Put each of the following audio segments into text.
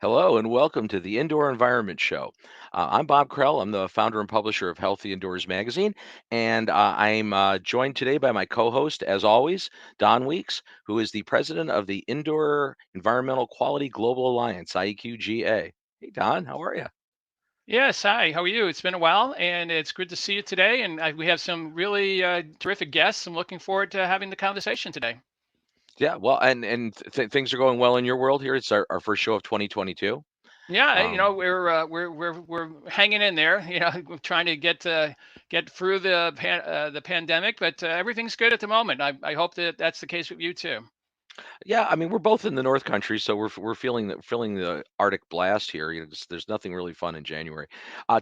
Hello and welcome to the Indoor Environment Show. I'm Bob Krell. I'm the founder and publisher of Healthy Indoors Magazine, and I'm joined today by my co-host, as always, Don Weeks, who is the president of the Indoor Environmental Quality Global Alliance, IEQGA. Hey, Don, how are you? Yes, hi. How are you? It's been a while, and it's good to see you today. And we have some really terrific guests. I'm looking forward to having the conversation today. Yeah, well, and things are going well in your world here. It's our first show of 2022. Yeah, Um, we're hanging in there. We're trying to get through the pandemic, but everything's good at the moment. I hope that that's the case with you too. Yeah, I mean, we're both in the North Country, so we're feeling the Arctic blast here. There's nothing really fun in January.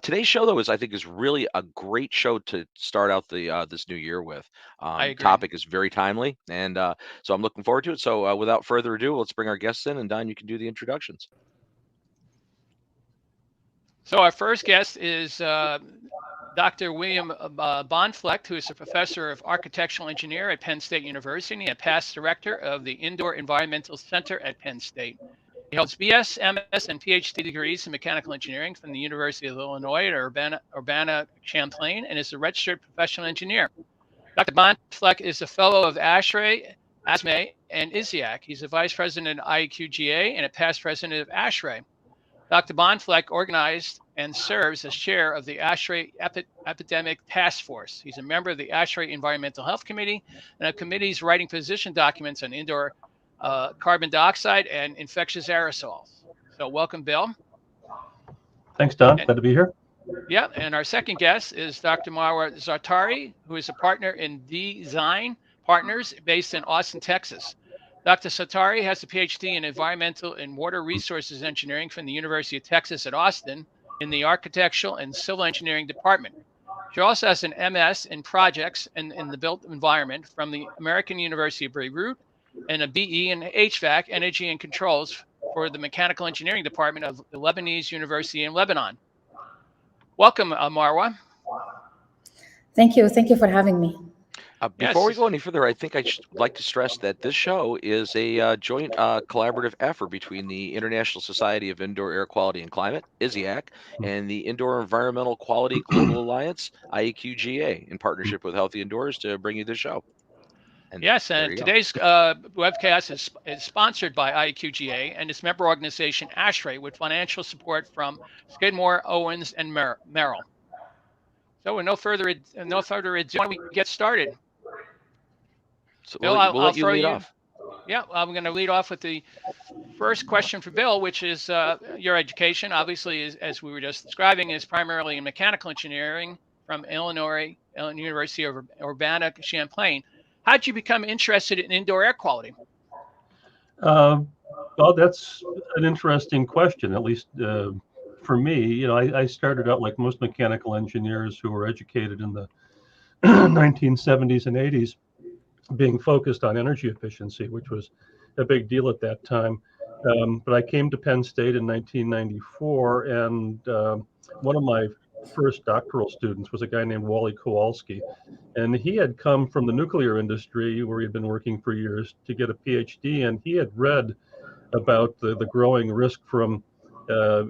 Today's show, though, I think is really a great show to start out the this new year with. I agree. Topic is very timely, and so I'm looking forward to it. So without further ado, let's bring our guests in, and Don, you can do the introductions. So our first guest is Dr. William Bonfleck, who is a professor of architectural engineer at Penn State University and past director of the Indoor Environmental Center at Penn State. He holds BS, MS, and PhD degrees in mechanical engineering from the University of Illinois at Urbana-Champaign and is a registered professional engineer. Dr. Bonfleck is a fellow of ASHRAE, ASME, and Iaq. He's a vice president at IEQGA and a past president of ASHRAE. Dr. Bonfleck organized and serves as chair of the ASHRAE Epidemic Task Force. He's a member of the ASHRAE Environmental Health Committee and of committees writing position documents on indoor carbon dioxide and infectious aerosols. So welcome, Bill. Thanks, Don. And, Glad to be here. yeah, and our second guest is Dr. Marwa Zartari, who is a partner in Design Partners based in Austin, Texas. Dr. Satari has a PhD in Environmental and Water Resources Engineering from the University of Texas at Austin in the Architectural and Civil Engineering Department. She also has an MS in Projects and in the Built Environment from the American University of Beirut and a BE in HVAC, Energy and Controls for the Mechanical Engineering Department of the Lebanese University in Lebanon. Welcome, Marwa. Thank you. Thank you for having me. Before we Yes. go any further, I think I'd like to stress that this show is a joint collaborative effort between the International Society of Indoor Air Quality and Climate, ISIAC, and the Indoor Environmental Quality Global Alliance, IEQGA, in partnership with Healthy Indoors to bring you this show. And Yes, there and you go. today's webcast is sponsored by IEQGA and its member organization ASHRAE with financial support from Skidmore, Owens, and Merrill. So with no further ado, why don't we get started? So Bill, we'll I'll let you throw lead you. off. Yeah, I'm going to lead off with the first question for Bill, which is your education. Obviously, as we were just describing, is primarily in mechanical engineering from Illinois University of Urbana-Champaign. How did you become interested in indoor air quality? Uh, well, that's an interesting question, at least for me. I started out like most mechanical engineers who were educated in the 1970s and 80s, being focused on energy efficiency, which was a big deal at that time. But I came to Penn State in 1994, and one of my first doctoral students was a guy named Wally Kowalski. And he had come from the nuclear industry where he'd been working for years to get a PhD, and he had read about the growing risk from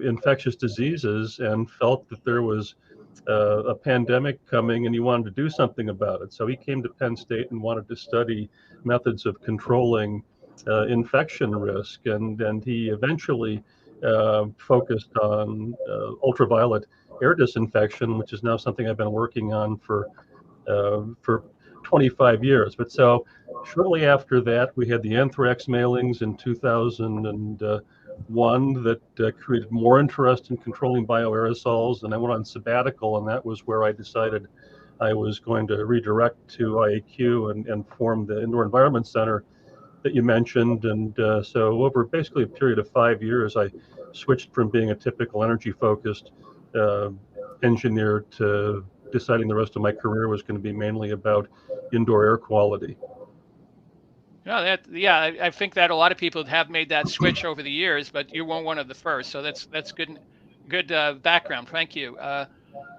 infectious diseases and felt that there was a pandemic coming and he wanted to do something about it. So he came to Penn State and wanted to study methods of controlling infection risk. And he eventually focused on ultraviolet air disinfection, which is now something I've been working on for 25 years. But so shortly after that, we had the anthrax mailings in 2001 that created more interest in controlling bioaerosols. And I went on sabbatical, and that was where I decided I was going to redirect to IAQ and form the Indoor Environment Center that you mentioned. And so over basically a period of 5 years, I switched from being a typical energy-focused engineer to deciding the rest of my career was going to be mainly about indoor air quality. No, I think that a lot of people have made that switch over the years, but you weren't one of the first. So that's good background. Thank you.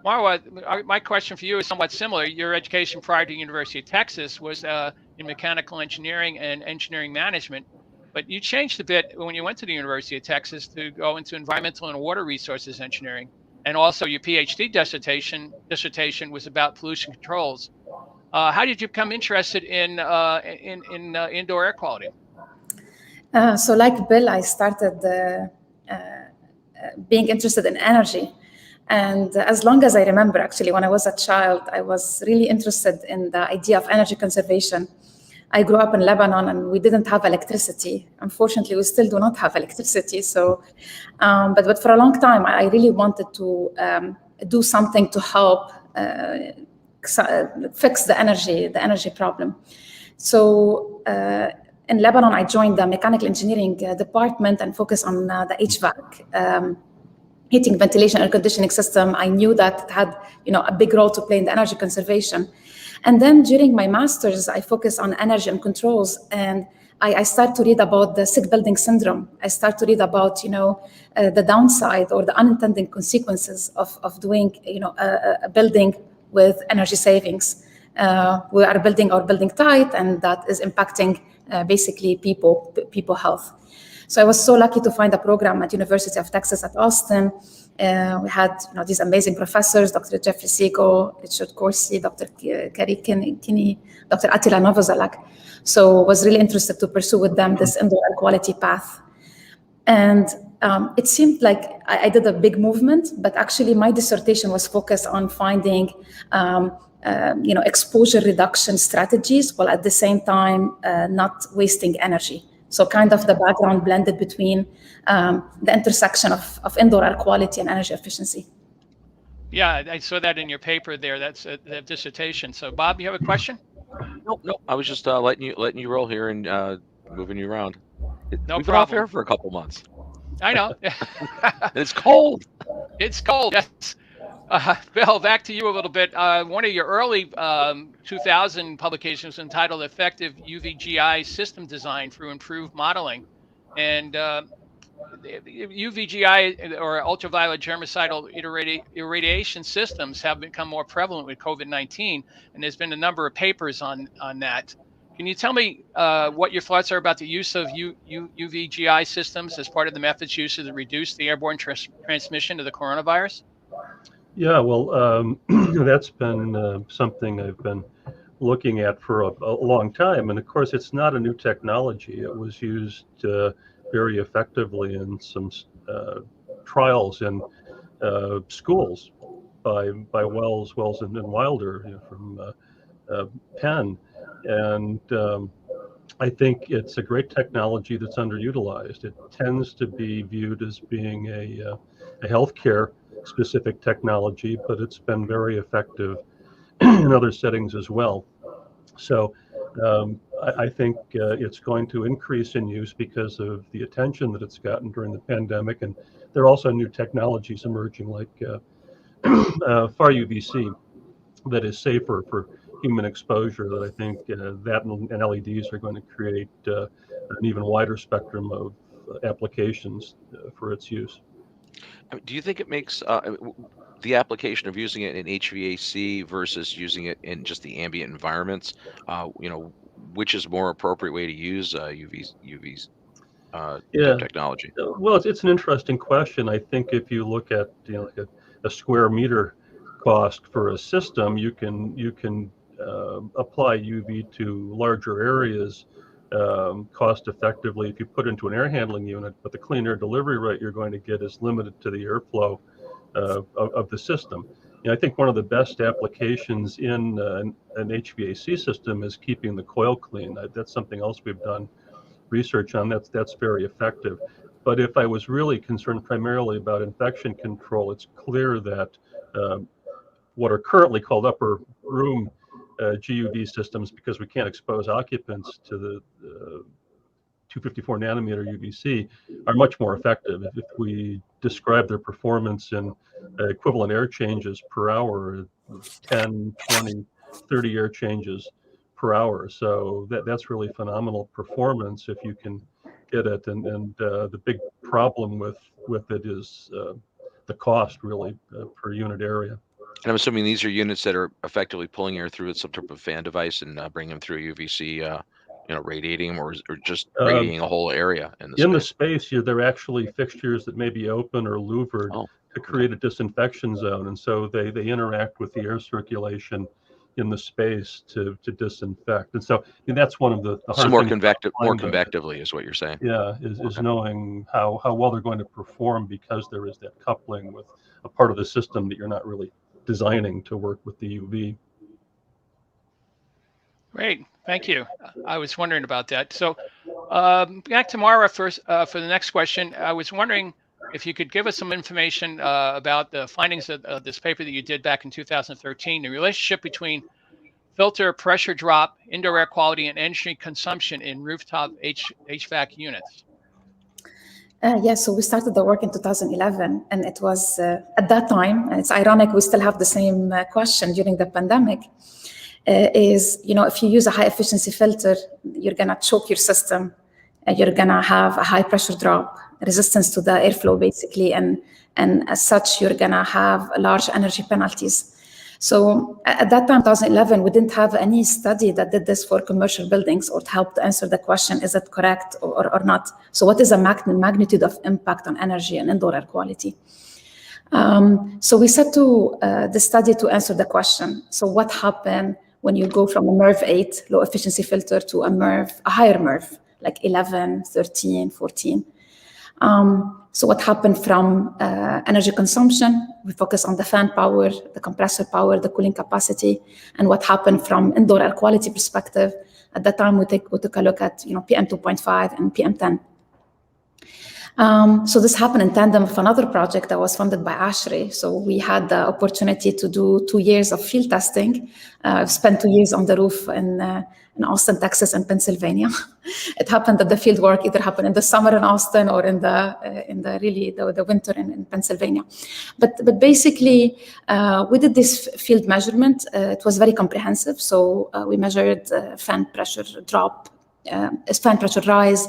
Marwa, my question for you is somewhat similar. Your education prior to the University of Texas was in mechanical engineering and engineering management. But you changed a bit when you went to the University of Texas to go into environmental and water resources engineering, and also your PhD dissertation was about pollution controls. How did you become interested in indoor air quality? So like Bill, I started being interested in energy. And as long as I remember, actually, when I was a child, I was really interested in the idea of energy conservation. I grew up in Lebanon and we didn't have electricity. Unfortunately, we still do not have electricity. So, but for a long time, I really wanted to do something to help fix the energy problem. So in Lebanon, I joined the mechanical engineering department and focused on the HVAC. Heating, ventilation, air conditioning system. I knew that it had, a big role to play in the energy conservation. And then during my master's, I focused on energy and controls, and I started to read about the sick building syndrome. I started to read about, the downside or the unintended consequences of doing, a building with energy savings. We are building our building tight, and that is impacting basically people health. So I was so lucky to find a program at University of Texas at Austin. We had these amazing professors, Dr. Jeffrey Segal, Richard Corsi, Dr. Kerry Kinney, Dr. Attila Novozalak. So was really interested to pursue with them this indoor air quality path. And it seemed like I did a big movement, but actually my dissertation was focused on finding exposure reduction strategies, while at the same time not wasting energy. So kind of the background blended between the intersection of indoor air quality and energy efficiency. Yeah, I saw that in your paper there. That's the dissertation. So Bob, you have a question? Nope. I was just letting you roll here and moving you around. No We've been off problem. air for a couple months. I know. It's cold. It's cold, yes. Bill, back to you a little bit. One of your early 2000 publications was entitled Effective UVGI System Design through Improved Modeling. And UVGI, or ultraviolet germicidal irradiation systems, have become more prevalent with COVID-19, and there's been a number of papers on that. Can you tell me what your thoughts are about the use of UVGI systems as part of the methods used to reduce the airborne transmission of the coronavirus? Yeah, well, that's been something I've been looking at for a long time. And of course, it's not a new technology. It was used very effectively in some trials in schools by Wells and Wilder from Penn. And I think it's a great technology that's underutilized. It tends to be viewed as being a healthcare specific technology, but it's been very effective in other settings as well. So I think it's going to increase in use because of the attention that it's gotten during the pandemic. And there are also new technologies emerging like far UVC that is safer for human exposure, that I think that and LEDs are going to create an even wider spectrum of applications for its use. Do you think it makes the application of using it in HVAC versus using it in just the ambient environments, which is more appropriate way to use UVs technology? Well, it's an interesting question. I think if you look at like a square meter cost for a system, you can apply UV to larger areas cost effectively if you put into an air handling unit, but the clean air delivery rate you're going to get is limited to the airflow of the system. I think one of the best applications in an HVAC system is keeping the coil clean. That's something else we've done research on. That's very effective. But if I was really concerned primarily about infection control, it's clear that what are currently called upper room GUV systems, because we can't expose occupants to the 254 nanometer UVC, are much more effective. If we describe their performance in equivalent air changes per hour, 10, 20, 30 air changes per hour. So that's really phenomenal performance if you can get it. And the big problem with it is the cost really per unit area. And I'm assuming these are units that are effectively pulling air through with some type of fan device and bringing them through a UVC radiating or just radiating a whole area in the space. They're actually fixtures that may be open or louvered to create a disinfection zone, and so they interact with the air circulation in the space to disinfect. And so that's one of the hard more things. More convectively is what you're saying. Yeah, is knowing how well they're going to perform, because there is that coupling with a part of the system that you're not really designing to work with the UV. Great, thank you. I was wondering about that. So back to Mara first for the next question. I was wondering if you could give us some information about the findings of this paper that you did back in 2013, the relationship between filter pressure drop, indoor air quality, and energy consumption in rooftop HVAC units. Yes, so we started the work in 2011, and it was at that time, and it's ironic we still have the same question during the pandemic, is, if you use a high efficiency filter, you're gonna choke your system, you're gonna have a high pressure drop, resistance to the airflow basically, and as such, you're gonna have large energy penalties. So at that time, 2011, we didn't have any study that did this for commercial buildings or helped answer the question, is it correct or not? So what is the magnitude of impact on energy and indoor air quality? So we set to the study to answer the question. So what happened when you go from a MERV 8 low efficiency filter to a higher MERV, like 11, 13, 14? So what happened from energy consumption? We focus on the fan power, the compressor power, the cooling capacity, and what happened from indoor air quality perspective. At that time, we took a look at PM 2.5 and PM 10. So this happened in tandem with another project that was funded by ASHRAE. So we had the opportunity to do 2 years of field testing. I've spent 2 years on the roof in Austin, Texas, and Pennsylvania. It happened that the field work either happened in the summer in Austin or in the winter in Pennsylvania. But basically, we did this field measurement. It was very comprehensive. So we measured fan pressure drop, fan pressure rise,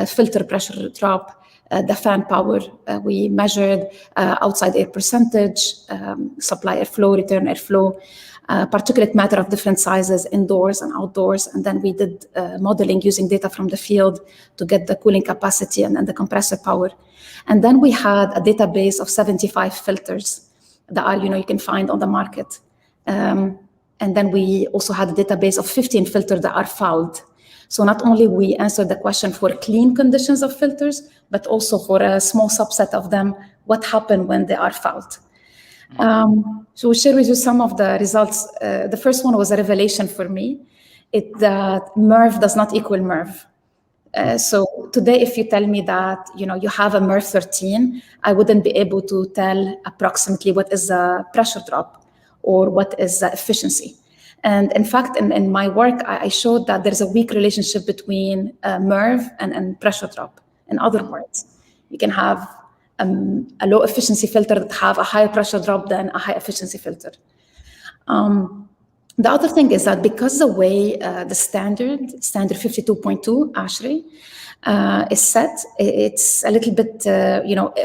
filter pressure drop, the fan power. We measured outside air percentage, supply airflow, return airflow, particulate matter of different sizes, indoors and outdoors. And then we did modeling using data from the field to get the cooling capacity and the compressor power. And then we had a database of 75 filters that are, you can find on the market. And then we also had a database of 15 filters that are fouled. So not only we answered the question for clean conditions of filters, but also for a small subset of them, what happened when they are fouled. So we'll share with you some of the results. The first one was a revelation for me. That MERV does not equal MERV. So today, if you tell me that you have a MERV 13, I wouldn't be able to tell approximately what is the pressure drop or what is the efficiency. And in fact, in my work, I showed that there's a weak relationship between MERV and pressure drop. In other words, you can have a low efficiency filter that have a higher pressure drop than a high efficiency filter. The other thing is that because the way the standard 52.2 ASHRAE is set, it's a little bit,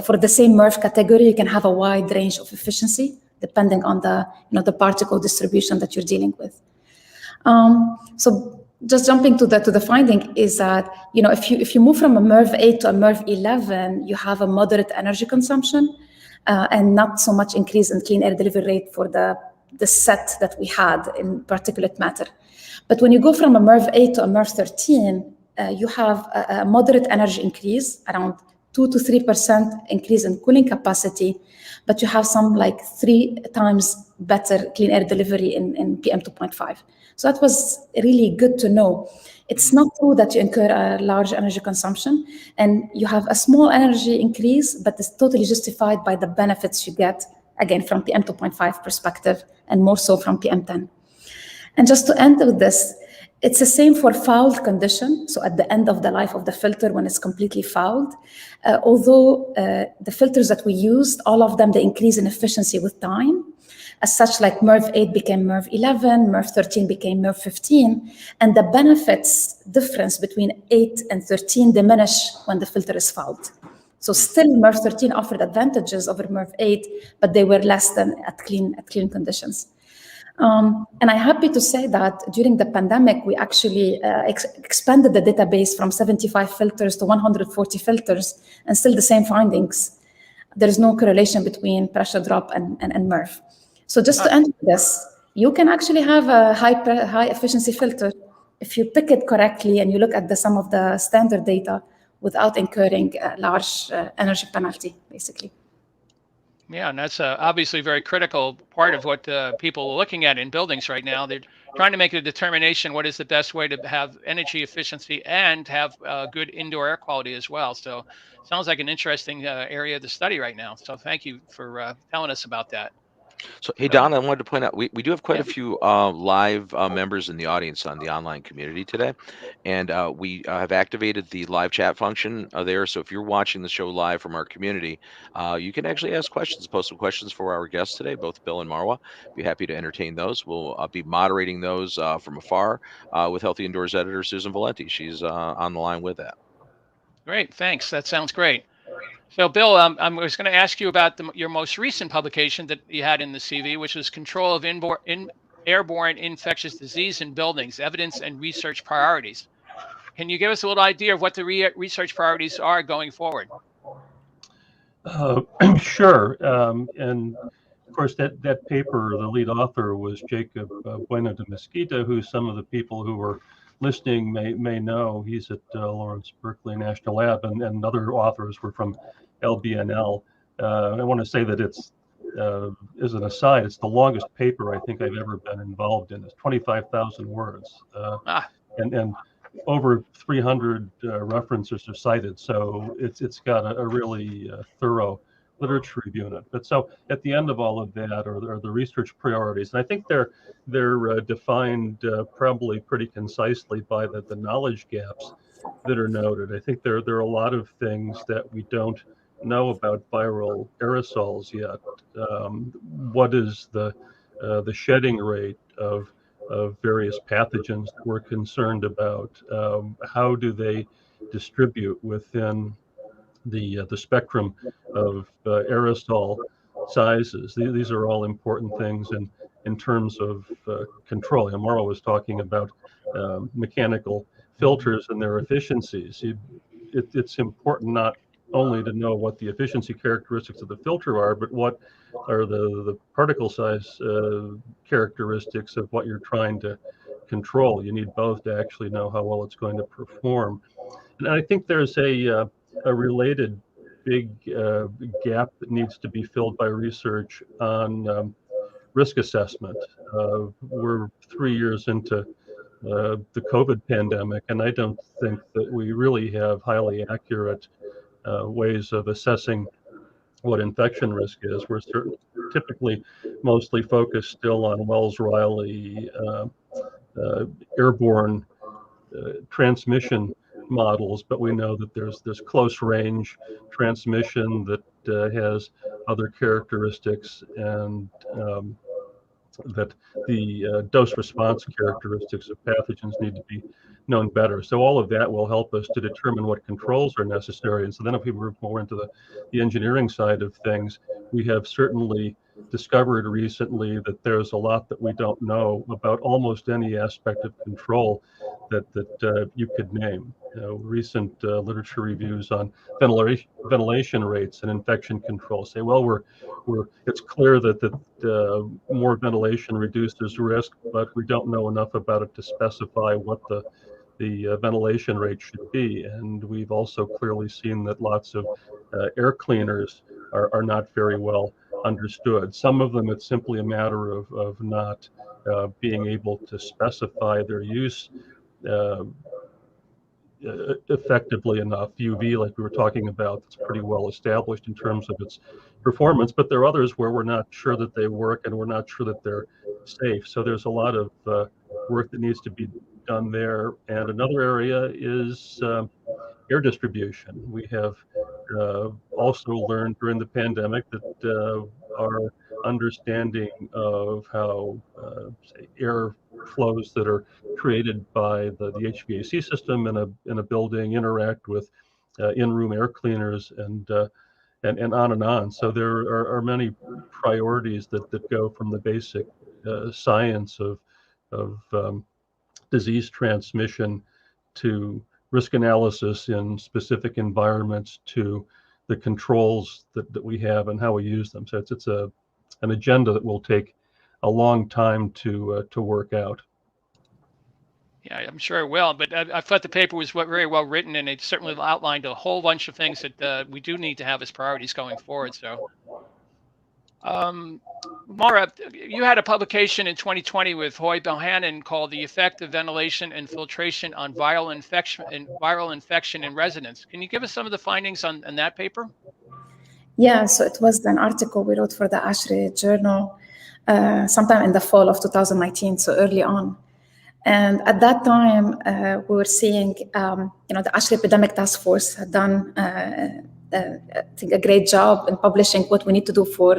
for the same MERV category, you can have a wide range of efficiency depending on the particle distribution that you're dealing with. So just jumping to the finding is that, if you move from a MERV 8 to a MERV 11, you have a moderate energy consumption and not so much increase in clean air delivery rate for the set that we had in particulate matter. But when you go from a MERV 8 to a MERV 13, you have a moderate energy increase, around 2 to 3% increase in cooling capacity, but you have some like 3 times better clean air delivery in PM 2.5. So that was really good to know. It's not true that you incur a large energy consumption and you have a small energy increase, but it's totally justified by the benefits you get, again, from PM 2.5 perspective and more so from PM 10. And just to end with this, it's the same for fouled condition. So at the end of the life of the filter, when it's completely fouled, although the filters that we used, all of them, they increase in efficiency with time. As such, like MERV 8 became MERV 11, MERV 13 became MERV 15, and the benefits difference between 8 and 13 diminish when the filter is fouled. So still MERV 13 offered advantages over MERV 8, but they were less than at clean conditions. And I'm happy to say that during the pandemic, we actually expanded the database from 75 filters to 140 filters, and still the same findings. There is no correlation between pressure drop and MERV. So just to answer this, you can actually have a high efficiency filter if you pick it correctly and you look at some of the standard data without incurring a large energy penalty, basically. Yeah, and that's obviously a very critical part of what people are looking at in buildings right now. They're trying to make a determination what is the best way to have energy efficiency and have good indoor air quality as well. So sounds like an interesting area to study right now. So thank you for telling us about that. So, hey, Don, I wanted to point out we do have quite Yeah. a few live members in the audience on the online community today. And we have activated the live chat function there. So if you're watching the show live from our community, you can actually ask questions, post some questions for our guests today, both Bill and Marwa. Be happy to entertain those. We'll be moderating those from afar with Healthy Indoors editor Susan Valenti. She's on the line with that. Great, thanks. That sounds great. So, Bill, I was going to ask you about your most recent publication that you had in the CV, which was Control of Airborne Infectious Disease in Buildings, Evidence and Research Priorities. Can you give us a little idea of what the research priorities are going forward? Sure. And of course, that paper, the lead author was Jacob Bueno de Mesquita, who some of the people who were listening may know. He's at Lawrence Berkeley National Lab, and other authors were from LBNL. I want to say that it's, as an aside, it's the longest paper I think I've ever been involved in. It's 25,000 words, and over 300 references are cited. So it's got a really thorough literature review in it. But so at the end of all of that are the research priorities, and I think they're defined probably pretty concisely by the knowledge gaps that are noted. I think there are a lot of things that we don't know about viral aerosols yet. What is the shedding rate of various pathogens that we're concerned about? How do they distribute within the spectrum of aerosol sizes? These are all important things in terms of control. And Mauro was talking about mechanical filters and their efficiencies. It's important not only to know what the efficiency characteristics of the filter are, but what are the particle size characteristics of what you're trying to control. You need both to actually know how well it's going to perform. And I think there's a related big gap that needs to be filled by research on risk assessment. We're 3 years into the COVID pandemic, and I don't think that we really have highly accurate ways of assessing what infection risk is. We're typically mostly focused still on Wells-Riley airborne transmission models, but we know that there's this close range transmission that has other characteristics, and that the dose response characteristics of pathogens need to be known better. So all of that will help us to determine what controls are necessary. And so then if we move more into the engineering side of things, we have certainly discovered recently that there's a lot that we don't know about almost any aspect of control that you could name. Recent literature reviews on ventilation rates and infection control say, well, it's clear that more ventilation reduces risk, but we don't know enough about it to specify what the ventilation rate should be. And we've also clearly seen that lots of air cleaners are not very well understood. Some of them, it's simply a matter of not being able to specify their use effectively enough. UV, like we were talking about, it's pretty well established in terms of its performance, but there are others where we're not sure that they work and we're not sure that they're safe. So there's a lot of work that needs to be done there. And another area is air distribution. We have also learned during the pandemic that our understanding of how say air flows that are created by the HVAC system in a building interact with in-room air cleaners and on and on. So there are many priorities that go from the basic science of disease transmission to risk analysis in specific environments to the controls that we have and how we use them. So it's an agenda that will take a long time to work out. Yeah, I'm sure it will. But I thought the paper was very well written, and it certainly outlined a whole bunch of things that we do need to have as priorities going forward. So, Maura, you had a publication in 2020 with Hoy Bohannon called "The Effect of Ventilation and Filtration on Viral Infection in Residents." Can you give us some of the findings on that paper? Yeah, so it was an article we wrote for the ASHRAE journal sometime in the fall of 2019, so early on. And at that time, we were seeing, the ASHRAE Epidemic Task Force had done, I think, a great job in publishing what we need to do for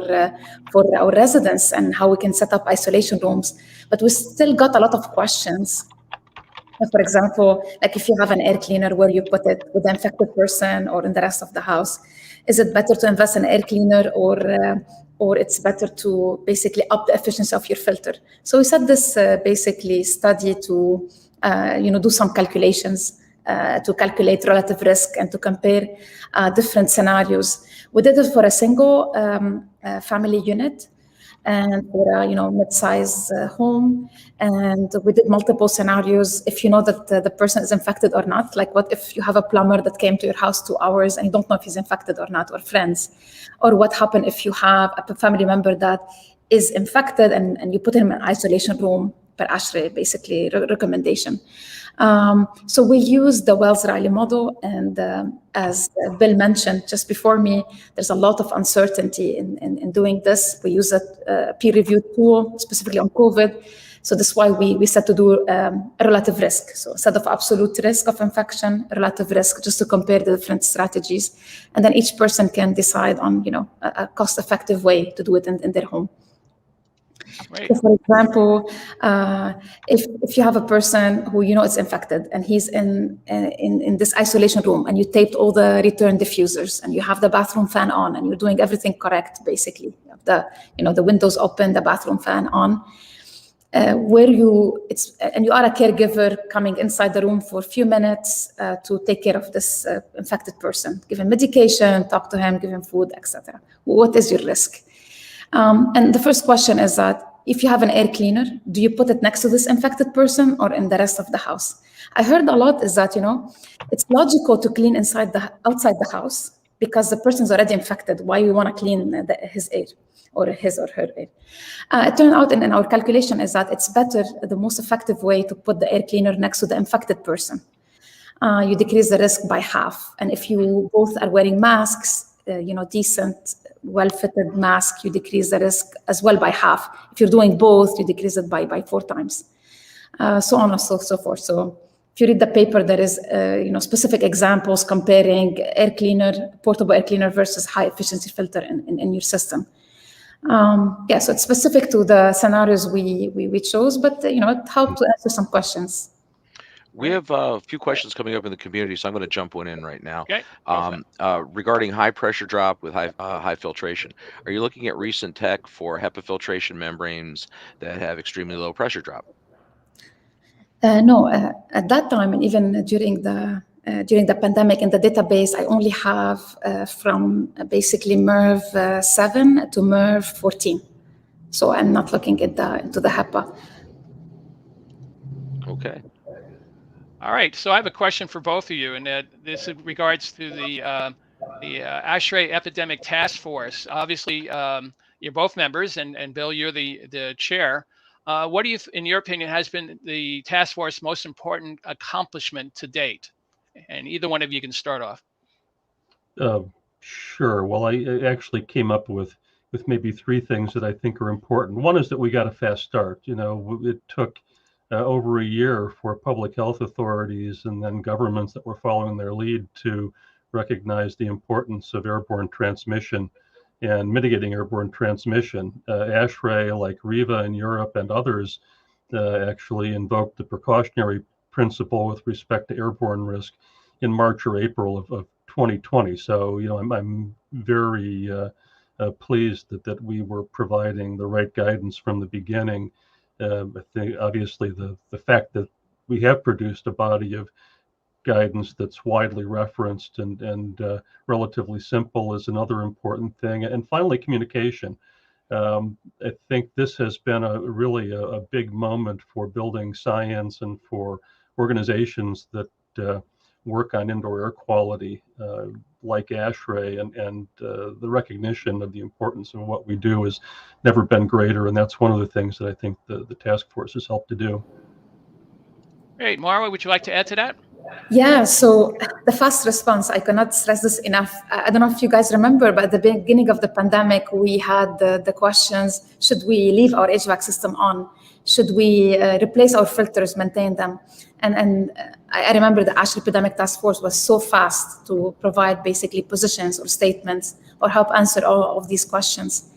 our residents and how we can set up isolation rooms. But we still got a lot of questions. For example, like if you have an air cleaner, where you put it with the infected person or in the rest of the house. Is it better to invest in an air cleaner or it's better to basically up the efficiency of your filter? So we set this basically study to do some calculations to calculate relative risk and to compare different scenarios. We did it for a single family unit and for a mid-size home, and we did multiple scenarios. If you know that the person is infected or not, like what if you have a plumber that came to your house 2 hours and you don't know if he's infected or not, or friends, or what happened if you have a family member that is infected and you put him in an isolation room per ASHRAE, basically recommendation. So we use the Wells-Riley model, and as Bill mentioned just before me, there's a lot of uncertainty in doing this. We use a peer-reviewed tool specifically on COVID. So that's why we set to do a relative risk. So instead of absolute risk of infection, relative risk, just to compare the different strategies. And then each person can decide on a cost-effective way to do it in their home. Right. So for example, if you have a person who is infected and he's in this isolation room, and you taped all the return diffusers and you have the bathroom fan on and you're doing everything correct, basically, you have the windows open, the bathroom fan on, and you are a caregiver coming inside the room for a few minutes to take care of this infected person, give him medication, talk to him, give him food, etc. What is your risk? And the first question is that if you have an air cleaner, do you put it next to this infected person or in the rest of the house? I heard a lot is that, it's logical to clean outside the house because the person's already infected. Why we want to clean his air or his or her air? It turned out in our calculation is that it's better, the most effective way to put the air cleaner next to the infected person. You decrease the risk by half. And if you both are wearing masks, decent, well-fitted mask, you decrease the risk as well by half. If you're doing both, you decrease it by 4 times. So on and so forth. So if you read the paper, there is specific examples comparing portable air cleaner versus high efficiency filter in your system. So it's specific to the scenarios we chose, but it helped to answer some questions. We have a few questions coming up in the community, so I'm going to jump one in right now. Okay. Regarding high pressure drop with high filtration, are you looking at recent tech for HEPA filtration membranes that have extremely low pressure drop? No, at that time, and even during the pandemic in the database, I only have from basically MERV 7 to MERV 14. So I'm not looking into the HEPA. Okay. All right, so I have a question for both of you, and this in regards to the ASHRAE Epidemic Task Force. Obviously, you're both members, and Bill, you're the chair. What do you, in your opinion, has been the task force's most important accomplishment to date? And either one of you can start off. Sure. Well, I actually came up with maybe 3 things that I think are important. One is that we got a fast start. It took over a year for public health authorities and then governments that were following their lead to recognize the importance of airborne transmission and mitigating airborne transmission. ASHRAE, like REVA in Europe and others, actually invoked the precautionary principle with respect to airborne risk in March or April of 2020. So, I'm very pleased that we were providing the right guidance from the beginning. I think obviously the fact that we have produced a body of guidance that's widely referenced and relatively simple is another important thing. And finally, communication. I think this has been really a big moment for building science and for organizations that work on indoor air quality, like ASHRAE, and the recognition of the importance of what we do has never been greater. And that's one of the things that I think the task force has helped to do. Great. Marwa, would you like to add to that? Yeah, so the fast response, I cannot stress this enough. I don't know if you guys remember, but at the beginning of the pandemic, we had the questions, should we leave our HVAC system on? Should we replace our filters, maintain them? And I remember the ASHRAE Epidemic Task Force was so fast to provide basically positions or statements or help answer all of these questions.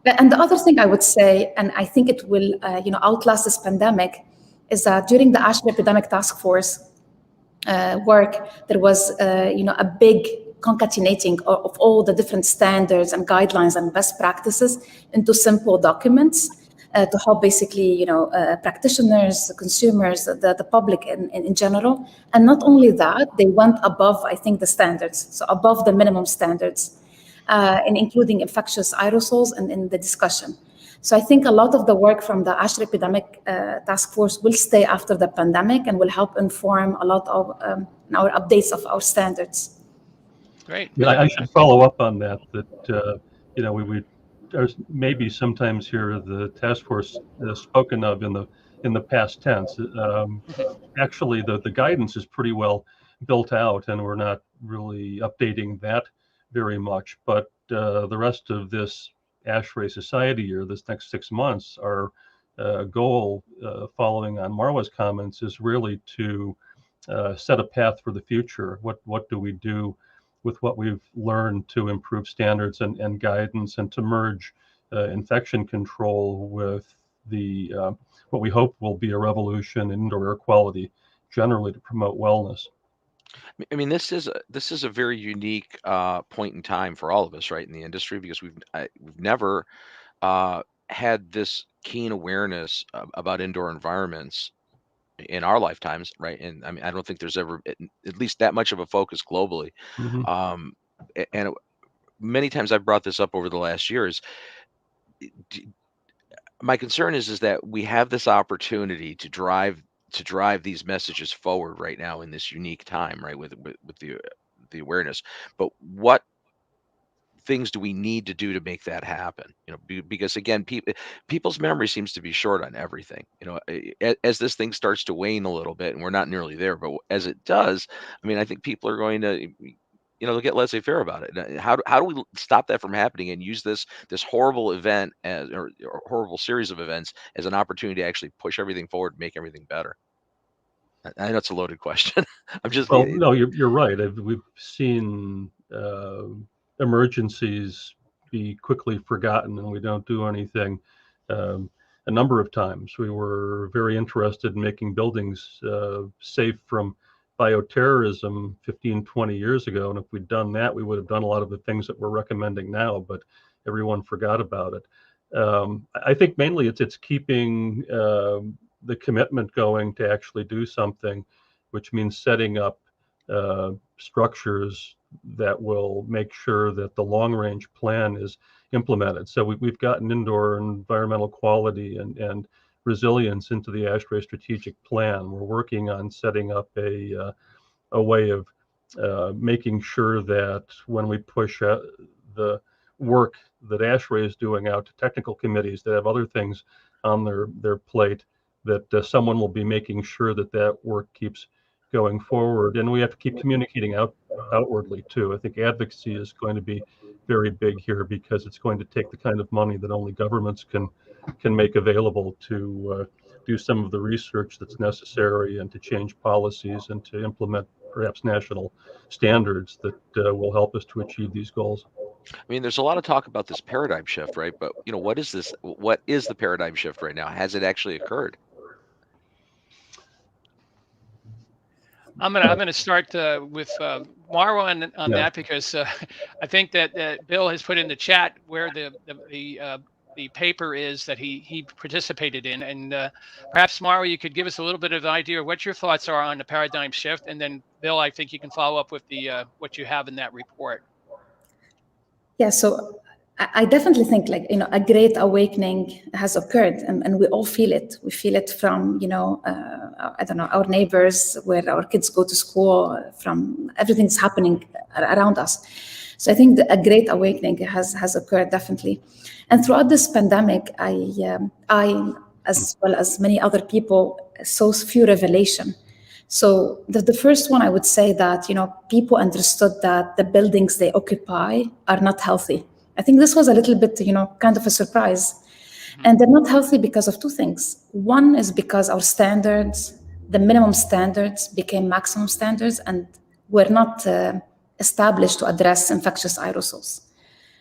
And the other thing I would say, and I think it will outlast this pandemic, is that during the ASHRAE Epidemic Task Force work, there was a big concatenating of all the different standards and guidelines and best practices into simple documents to help basically practitioners, consumers, the public in general. And not only that, they went above, I think, the standards, so above the minimum standards, and including infectious aerosols in the discussion. So I think a lot of the work from the ASHRAE Epidemic Task Force will stay after the pandemic and will help inform a lot of our updates of our standards. Great. Yeah, I should follow up on that. We there's maybe sometimes here the task force spoken of in the past tense. Actually, the guidance is pretty well built out, and we're not really updating that very much. But the rest of this ASHRAE Society year, this next 6 months, our goal, following on Marwa's comments, is really to set a path for the future. What do we do with what we've learned to improve standards and guidance, and to merge infection control with the what we hope will be a revolution in indoor air quality generally to promote wellness. I mean, this is a very unique point in time for all of us, right, in the industry, because we've never had this keen awareness about indoor environments in our lifetimes, right? And I mean, I don't think there's ever at least that much of a focus globally. Mm-hmm. And many times I've brought this up over the last years. My concern is that we have this opportunity to drive these messages forward right now in this unique time, right, with the awareness. But what things do we need to do to make that happen? Because again, people's memory seems to be short on everything. As this thing starts to wane a little bit, and we're not nearly there, but as it does, I mean, I think people are going to, they'll get laissez-faire about it. How do we stop that from happening and use this horrible event or horrible series of events as an opportunity to actually push everything forward, and make everything better? I know it's a loaded question. Well, no, you're right. We've seen emergencies be quickly forgotten, and we don't do anything. A number of times we were very interested in making buildings safe from bioterrorism 15, 20 years ago. And if we'd done that, we would have done a lot of the things that we're recommending now, but everyone forgot about it. I think mainly it's keeping the commitment going to actually do something, which means setting up structures that will make sure that the long-range plan is implemented. So we've gotten indoor environmental quality and resilience into the ASHRAE strategic plan. We're working on setting up a way of making sure that when we push the work that ASHRAE is doing out to technical committees that have other things on their plate, that someone will be making sure that work keeps going forward. And we have to keep communicating outwardly too. I think advocacy is going to be very big here, because it's going to take the kind of money that only governments can make available to do some of the research that's necessary, and to change policies, and to implement perhaps national standards that will help us to achieve these goals. I mean, there's a lot of talk about this paradigm shift, right? But what is this? What is the paradigm shift right now? Has it actually occurred? I'm gonna start with Marwa on that, because I think that Bill has put in the chat where the paper is that he participated in, and perhaps Marwa, you could give us a little bit of an idea of what your thoughts are on the paradigm shift, and then Bill, I think you can follow up with the what you have in that report. Yeah, so I definitely think, like, a great awakening has occurred, and we all feel it. We feel it from, I don't know, our neighbors, where our kids go to school, from everything's happening around us. So I think a great awakening has occurred, definitely. And throughout this pandemic, I, as well as many other people, saw few revelation. So the first one, I would say that, people understood that the buildings they occupy are not healthy. I think this was a little bit, kind of a surprise. And they're not healthy because of two things. One is because our standards, the minimum standards, became maximum standards and were not established to address infectious aerosols.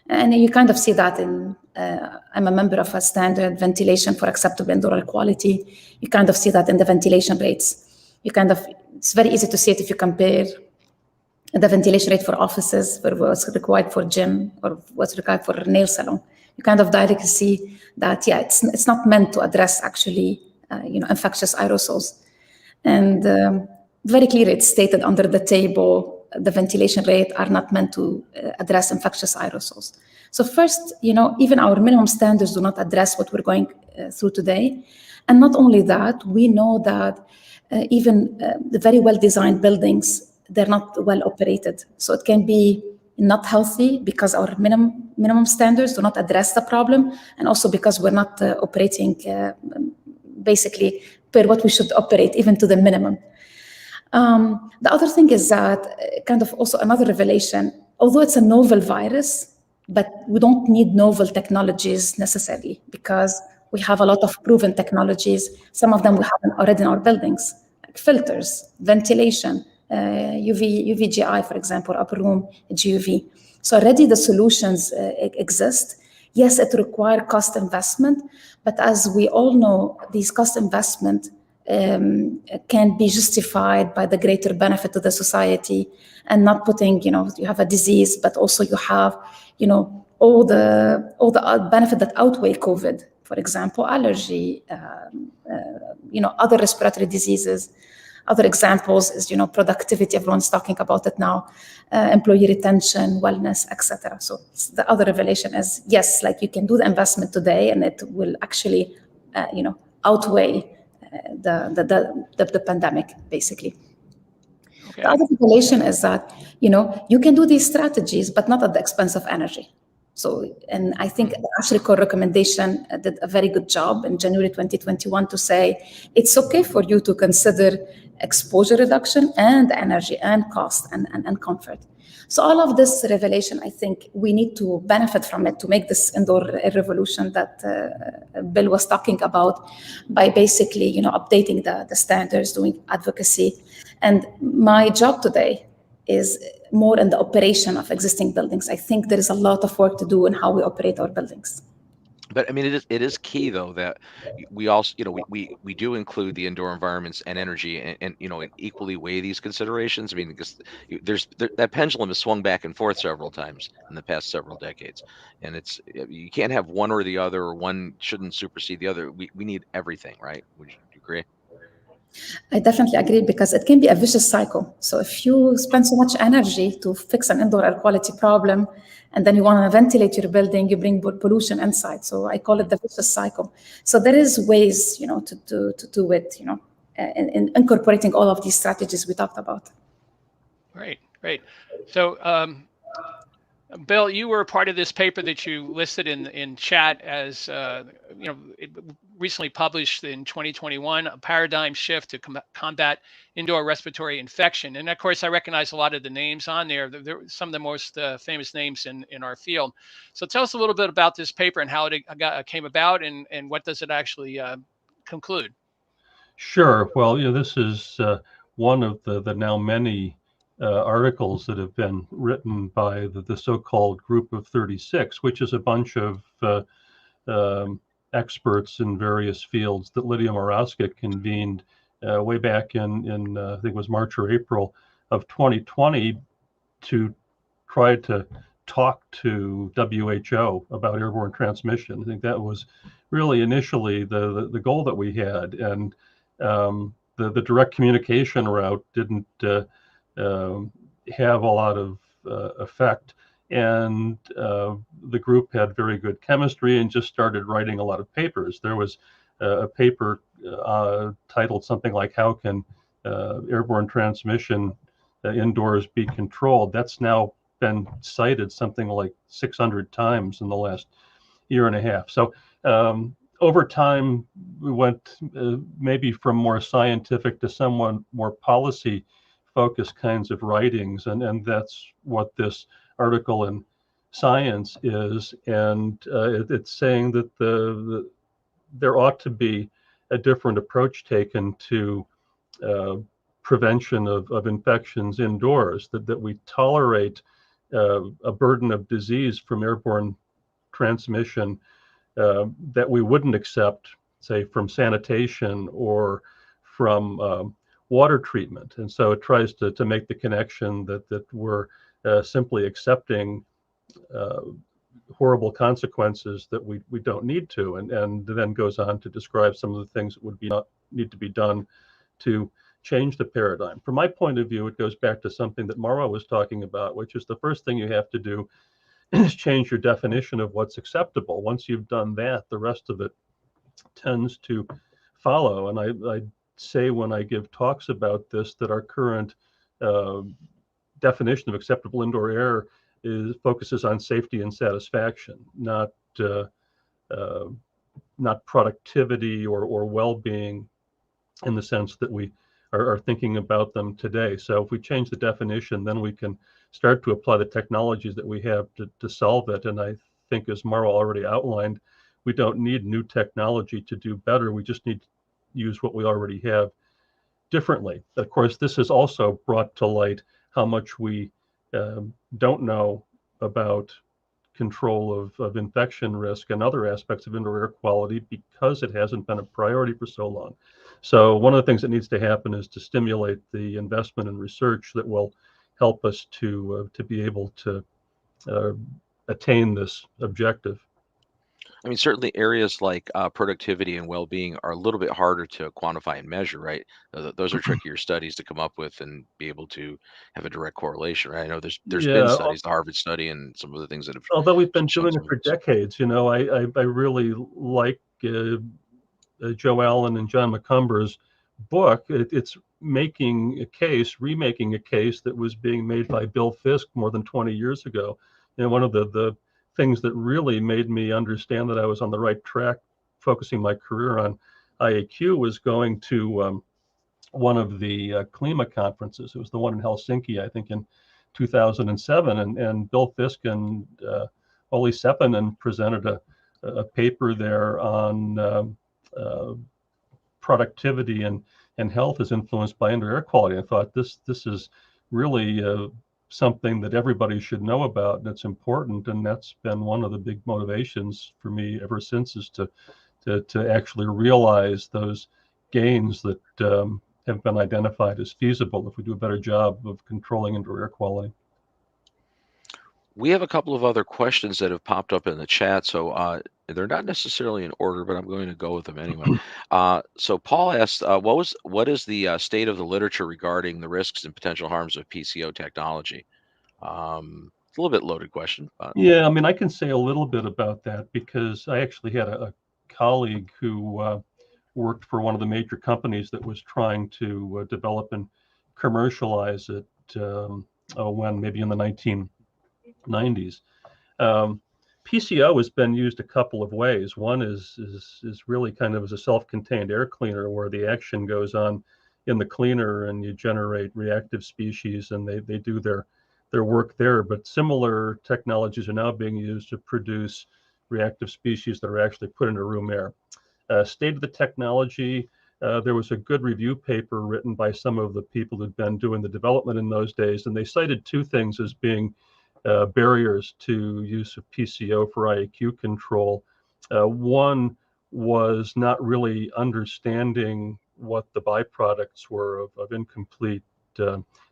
And you kind of see that in, I'm a member of a standard ventilation for acceptable indoor air quality. You kind of see that in the ventilation rates. It's very easy to see it if you compare the ventilation rate for offices, for what's required for gym, or what's required for nail salon. You kind of directly see that, yeah, it's not meant to address actually, infectious aerosols. And very clearly it's stated under the table, the ventilation rate are not meant to address infectious aerosols. So first, even our minimum standards do not address what we're going through today. And not only that, we know that even the very well-designed buildings, they're not well operated. So it can be not healthy because our minimum standards do not address the problem, and also because we're not operating basically per what we should operate, even to the minimum. The other thing is that kind of also another revelation, although it's a novel virus, but we don't need novel technologies necessarily, because we have a lot of proven technologies. Some of them we have already in our buildings, like filters, ventilation, UVGI, for example, upper room GUV. So already the solutions exist. Yes, it requires cost investment, but as we all know, these cost investment can be justified by the greater benefit to the society, and not putting, you have a disease, but also you have, all the benefit that outweigh COVID. For example, allergy, other respiratory diseases. Other examples is, productivity. Everyone's talking about it now. Employee retention, wellness, etc. So the other revelation is, yes, like you can do the investment today, and it will actually, outweigh the pandemic, basically. Okay. The other revelation is that, you can do these strategies, but not at the expense of energy. So, and I think the ASHRAE recommendation did a very good job in January 2021 to say it's okay for you to consider exposure reduction and energy and cost and comfort. So all of this revelation, I think we need to benefit from it to make this indoor air revolution that Bill was talking about, by basically, updating the standards, doing advocacy. And my job today is more in the operation of existing buildings. I think there is a lot of work to do in how we operate our buildings. But I mean, it is key though that we also, we do include the indoor environments and energy, and and equally weigh these considerations. I mean, because that pendulum has swung back and forth several times in the past several decades, and you can't have one or the other, or one shouldn't supersede the other. We need everything, right? Would you agree? I definitely agree, because it can be a vicious cycle. So if you spend so much energy to fix an indoor air quality problem, and then you want to ventilate your building, you bring pollution inside. So I call it the vicious cycle. So there is ways, to do it, in incorporating all of these strategies we talked about. Great. So, Bill, you were a part of this paper that you listed in chat as, it recently published in 2021, a paradigm shift to combat indoor respiratory infection. And of course, I recognize a lot of the names on there. They're some of the most famous names in our field. So tell us a little bit about this paper and how it came about, and what does it actually conclude? Sure. Well, this is one of the now many articles that have been written by the so-called Group of 36, which is a bunch of experts in various fields that Lydia Morawska convened way back in I think it was March or April of 2020 to try to talk to WHO about airborne transmission. I think that was really initially the goal that we had, and the direct communication route didn't have a lot of effect. And the group had very good chemistry and just started writing a lot of papers. There was a paper titled something like "How Can Airborne Transmission Indoors Be Controlled?" That's now been cited something like 600 times in the last year and a half. So over time, we went maybe from more scientific to somewhat more policy focused kinds of writings, and that's what this article in Science is. And it's saying that there ought to be a different approach taken to prevention of infections indoors, that we tolerate a burden of disease from airborne transmission that we wouldn't accept, say, from sanitation or from water treatment. And so it tries to make the connection that we're simply accepting horrible consequences that we don't need to, and then goes on to describe some of the things that would need to be done to change the paradigm. From my point of view, it goes back to something that Mauro was talking about, which is the first thing you have to do is change your definition of what's acceptable. Once you've done that, the rest of it tends to follow. And I say when I give talks about this that our current definition of acceptable indoor air focuses on safety and satisfaction, not productivity or well-being in the sense that we are thinking about them today. So if we change the definition, then we can start to apply the technologies that we have to solve it. And I think, as Mauro already outlined, we don't need new technology to do better. We just need to use what we already have differently. Of course, this has also brought to light how much we don't know about control of infection risk and other aspects of indoor air quality because it hasn't been a priority for so long. So one of the things that needs to happen is to stimulate the investment and research that will help us to be able to attain this objective. I mean, certainly areas like productivity and well-being are a little bit harder to quantify and measure, right? Those are trickier studies to come up with and be able to have a direct correlation, right? I know there's been Yeah, studies, the Harvard study, and some of the things that have although we've been shown doing it some. for decades, I really like Joe Allen and John McCumber's book. It's making a case, remaking a case that was being made by Bill Fisk more than 20 years ago. And one of the things that really made me understand that I was on the right track, focusing my career on IAQ, was going to one of the CLIMA conferences. It was the one in Helsinki, I think, in 2007. And Bill Fisk and Olli Seppänen presented a paper there on productivity and health is influenced by indoor air quality. I thought this is really something that everybody should know about, and it's important. And that's been one of the big motivations for me ever since, is to actually realize those gains that have been identified as feasible if we do a better job of controlling indoor air quality. We have a couple of other questions that have popped up in the chat, so they're not necessarily in order, but I'm going to go with them anyway. So Paul asked, what is the state of the literature regarding the risks and potential harms of PCO technology? It's a little bit loaded question. But... Yeah, I mean, I can say a little bit about that because I actually had a colleague who worked for one of the major companies that was trying to develop and commercialize it when maybe in the 1990s. PCO has been used a couple of ways. One is really kind of as a self-contained air cleaner, where the action goes on in the cleaner and you generate reactive species and they do their work there. But similar technologies are now being used to produce reactive species that are actually put into room air. State of the technology, there was a good review paper written by some of the people who'd been doing the development in those days, and they cited two things as being barriers to use of PCO for IAQ control. One was not really understanding what the byproducts were of incomplete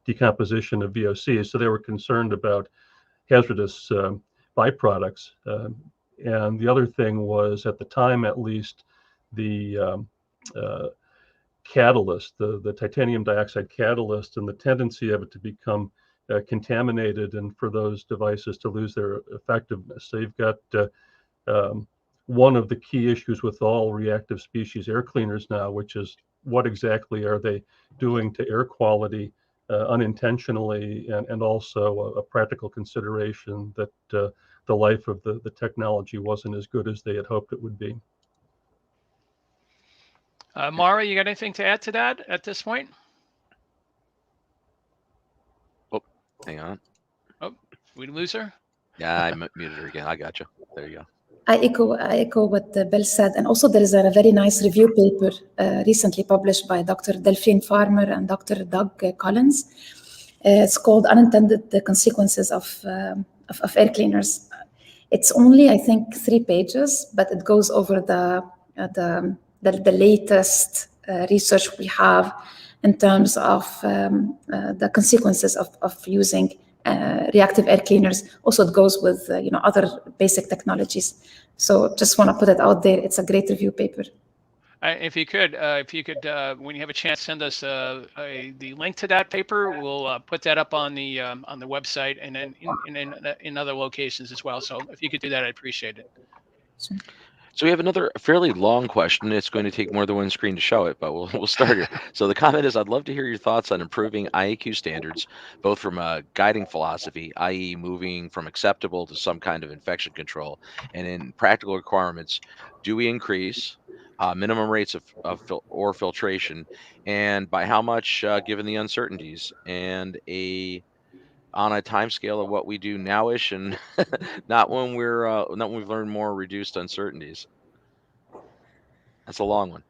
decomposition of VOCs. So they were concerned about hazardous byproducts. And the other thing was, at the time at least, the catalyst, the titanium dioxide catalyst, and the tendency of it to become contaminated, and for those devices to lose their effectiveness. So you've got one of the key issues with all reactive species air cleaners now, which is what exactly are they doing to air quality unintentionally, and also a practical consideration that the life of the technology wasn't as good as they had hoped it would be. Mara, you got anything to add to that at this point? Oh, hang on. Oh, we lose her? Yeah, I muted her again. I got you. There you go. I echo what Bill said, and also there is a very nice review paper recently published by Dr. Delphine Farmer and Dr. Doug Collins. It's called "Unintended Consequences of Air Cleaners." It's only, I think, 3 pages, but it goes over the latest research we have in terms of the consequences of using reactive air cleaners. Also, it goes with other basic technologies. So just want to put it out there. It's a great review paper. If you could, when you have a chance, send us the link to that paper. We'll put that up on the website, and then in other locations as well. So if you could do that, I'd appreciate it. Sure. So we have another fairly long question. It's going to take more than one screen to show it, but we'll start here. So the comment is, I'd love to hear your thoughts on improving IAQ standards, both from a guiding philosophy, i.e. moving from acceptable to some kind of infection control, and in practical requirements. Do we increase minimum rates of filtration, and by how much, given the uncertainties, and on a time scale of what we do nowish, and not when we've learned more reduced uncertainties? That's a long one.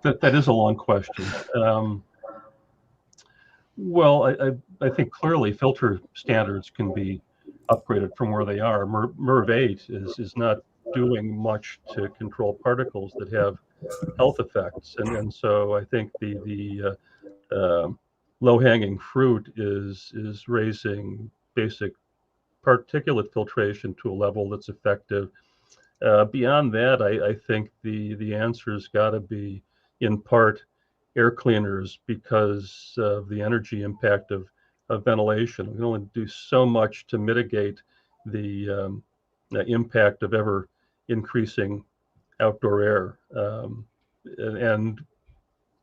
That is a long question. Well, I think clearly filter standards can be upgraded from where they are. MERV 8 is not doing much to control particles that have health effects, and so I think the low-hanging fruit is raising basic particulate filtration to a level that's effective. Beyond that, I think the answer's got to be, in part, air cleaners, because of the energy impact of ventilation. We can only do so much to mitigate the impact of ever increasing outdoor air. And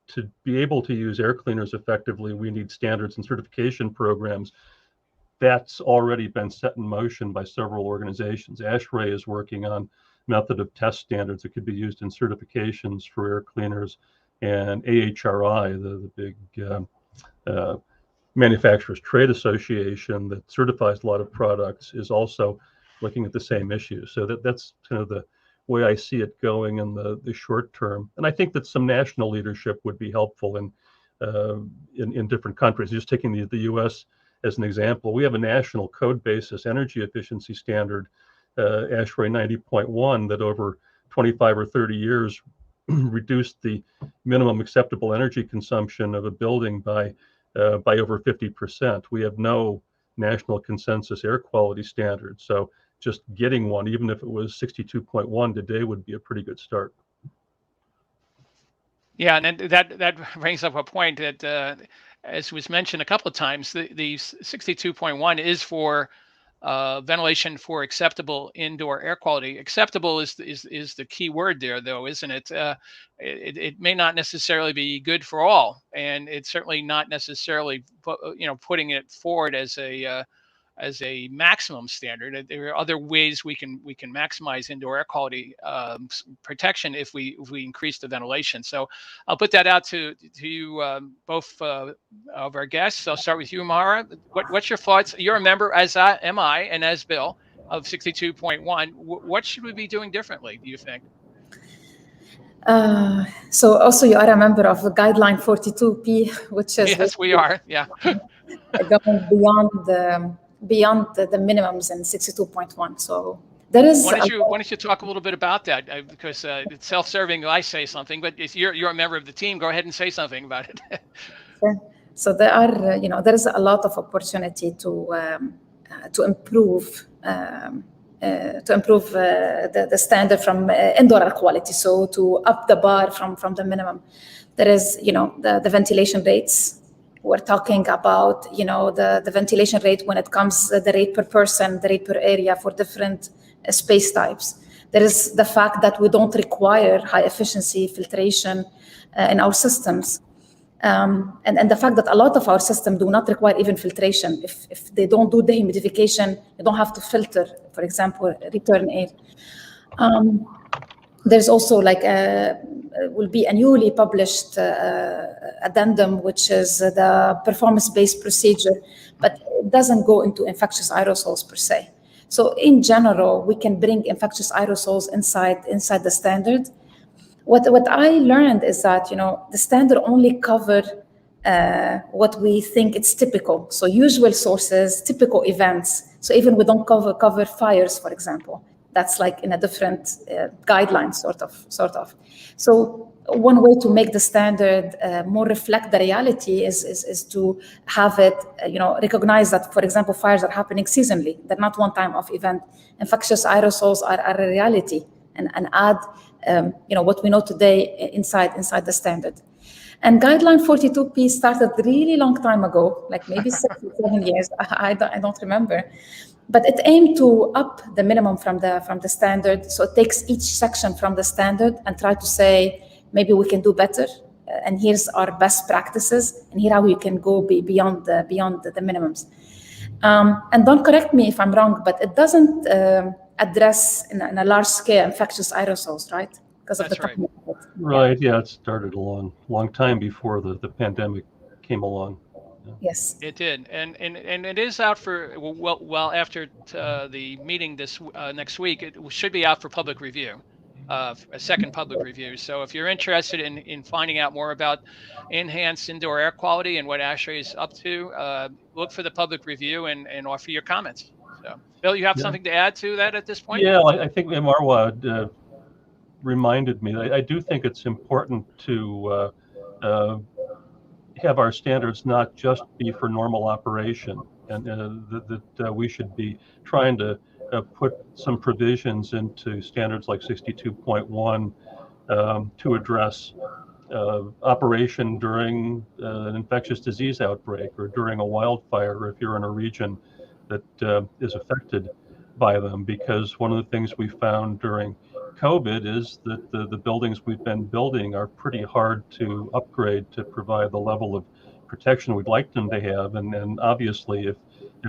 to be able to use air cleaners effectively, we need standards and certification programs. That's already been set in motion by several organizations. ASHRAE is working on method of test standards that could be used in certifications for air cleaners, and AHRI, the big manufacturers trade association that certifies a lot of products, is also looking at the same issue. So that's kind of the way I see it going in the short term. And I think that some national leadership would be helpful in different countries. Just taking the US as an example, we have a national code basis energy efficiency standard, ASHRAE 90.1, that over 25 or 30 years reduced the minimum acceptable energy consumption of a building by over 50%. We have no national consensus air quality standard. So just getting one, even if it was 62.1 today, would be a pretty good start. Yeah, and that brings up a point that, as was mentioned a couple of times, the 62.1 is for ventilation for acceptable indoor air quality. Acceptable is the key word there, though, isn't it? It may not necessarily be good for all, and it's certainly not necessarily putting it forward as a maximum standard. There are other ways we can maximize indoor air quality protection if we increase the ventilation. So I'll put that out to you both of our guests. I'll start with you, Mara. What's your thoughts? You're a member, as am I, and as Bill, of 62.1. What should we be doing differently, do you think? So also you are a member of the guideline 42P, which is— Yes, we are. Yeah. Going beyond the minimums in 62.1. So There is Why don't you talk a little bit about that? Because it's self-serving. I say something, but if you're a member of the team, go ahead and say something about it. so there are, there is a lot of opportunity to improve. The standard from indoor air quality, so to up the bar from the minimum. There is, the ventilation rates. We're talking about, the ventilation rate when it comes, the rate per person, the rate per area for different space types. There is the fact that we don't require high efficiency filtration in our systems. And the fact that a lot of our systems do not require even filtration. If they don't do dehumidification, you don't have to filter, for example, return air. There's also will be a newly published addendum, which is the performance-based procedure, but it doesn't go into infectious aerosols per se. So in general, we can bring infectious aerosols inside the standard. What I learned is that, the standard only cover what we think it's typical. So usual sources, typical events. So even we don't cover fires, for example. That's like in a different guideline, sort of. So one way to make the standard more reflect the reality is to have it, recognize that, for example, fires are happening seasonally. They're not one-time off event. Infectious aerosols are a reality, and add, what we know today inside the standard. And guideline 42P started really long time ago, like maybe 6 or 7 years. I don't remember. But it aimed to up the minimum from the standard. So it takes each section from the standard and try to say, maybe we can do better. And here's our best practices. And here how we can go beyond the minimums. And don't correct me if I'm wrong, but it doesn't address in a large scale infectious aerosols, right? Because of That's the right. Right. Yeah, it started a long time before the pandemic came along. Yes, it did, and it is out for well after the meeting this next week. It should be out for public review, a second public review. So if you're interested in finding out more about enhanced indoor air quality and what ASHRAE is up to, look for the public review and offer your comments. So, Bill, you have something to add to that at this point? Yeah, I think Marwa reminded me. I do think it's important to have our standards not just be for normal operation, and that we should be trying to put some provisions into standards like 62.1 to address operation during an infectious disease outbreak or during a wildfire if you're in a region that is affected by them. Because one of the things we found during COVID is that the buildings we've been building are pretty hard to upgrade to provide the level of protection we'd like them to have. And obviously, if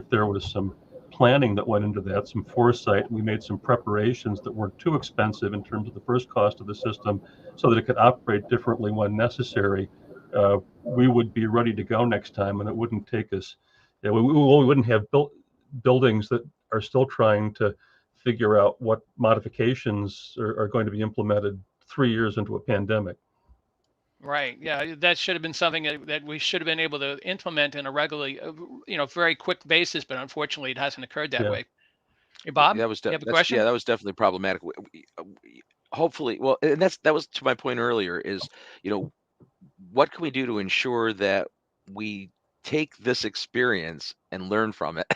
there was some planning that went into that, some foresight, we made some preparations that weren't too expensive in terms of the first cost of the system so that it could operate differently when necessary, we would be ready to go next time, and it wouldn't take us, we wouldn't have buildings that are still trying to figure out what modifications are going to be implemented 3 years into a pandemic. Right. Yeah, that should have been something that we should have been able to implement in a regularly, very quick basis. But unfortunately, it hasn't occurred that way. Hey, Bob, you have a question? Yeah, that was definitely problematic. Hopefully, well, and that was to my point earlier. Is what can we do to ensure that we take this experience and learn from it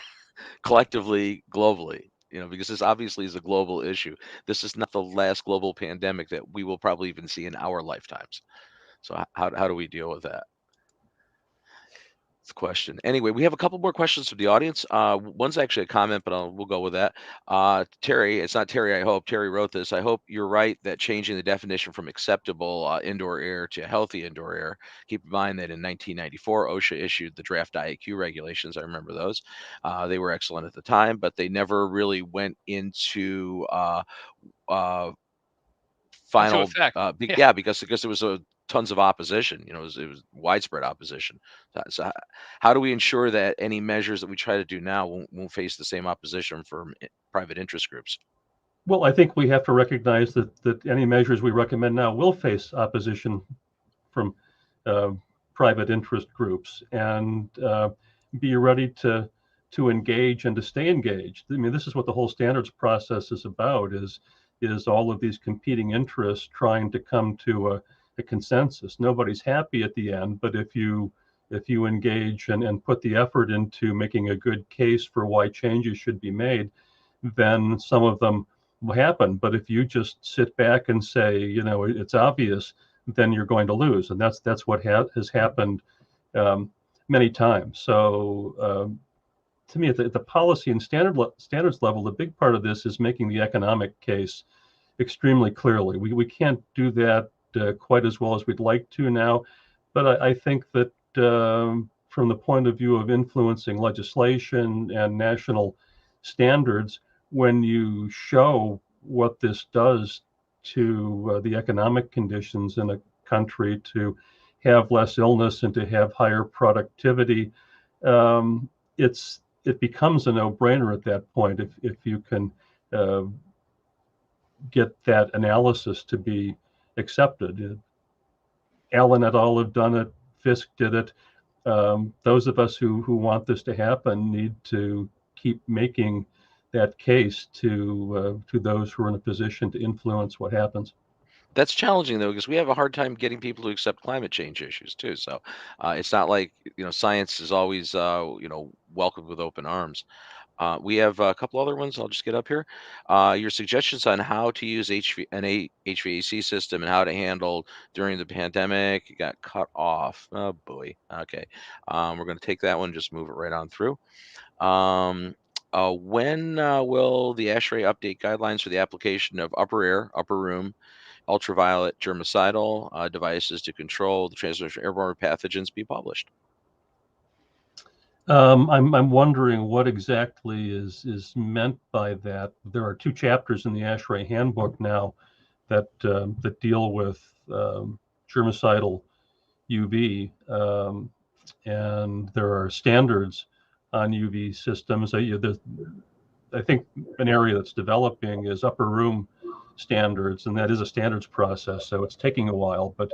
collectively, globally? Because this obviously is a global issue. This is not the last global pandemic that we will probably even see in our lifetimes. So how do we deal with that? It's a question. Anyway, we have a couple more questions from the audience. One's actually a comment, but we'll go with that. Terry, it's not Terry, I hope. Terry wrote this. I hope you're right that changing the definition from acceptable indoor air to healthy indoor air. Keep in mind that in 1994, OSHA issued the draft IAQ regulations. I remember those. They were excellent at the time, but they never really went into final effect. because there was tons of opposition. It was widespread opposition. So how do we ensure that any measures that we try to do now won't face the same opposition from private interest groups? Well, I think we have to recognize that any measures we recommend now will face opposition from private interest groups, and be ready to to engage and to stay engaged. I mean, this is what the whole standards process is about, is all of these competing interests trying to come to a consensus. Nobody's happy at the end, but if you engage and put the effort into making a good case for why changes should be made, then some of them will happen. But if you just sit back and say, it's obvious, then you're going to lose. And that's what has happened many times. So to me, at the policy and standards level, the big part of this is making the economic case extremely clearly. We can't do that quite as well as we'd like to now, but I think that from the point of view of influencing legislation and national standards, when you show what this does to the economic conditions in a country, to have less illness and to have higher productivity, it becomes a no-brainer at that point if you can get that analysis to be accepted. Allen et al. Have done it. Fisk did it. Those of us who want this to happen need to keep making that case to those who are in a position to influence what happens. That's challenging, though, because we have a hard time getting people to accept climate change issues too. So it's not like science is always welcomed with open arms. We have a couple other ones. I'll just get up here. Your suggestions on how to use an HVAC system and how to handle during the pandemic. You got cut off. Oh boy. Okay. We're going to take that one. Just move it right on through. When will the ASHRAE update guidelines for the application of upper air, upper room, ultraviolet germicidal devices to control the transmission of airborne pathogens be published? I'm wondering what exactly is meant by that. There are 2 chapters in the ASHRAE handbook now that deal with germicidal UV, and there are standards on UV systems. I think an area that's developing is upper room standards, and that is a standards process, so it's taking a while. But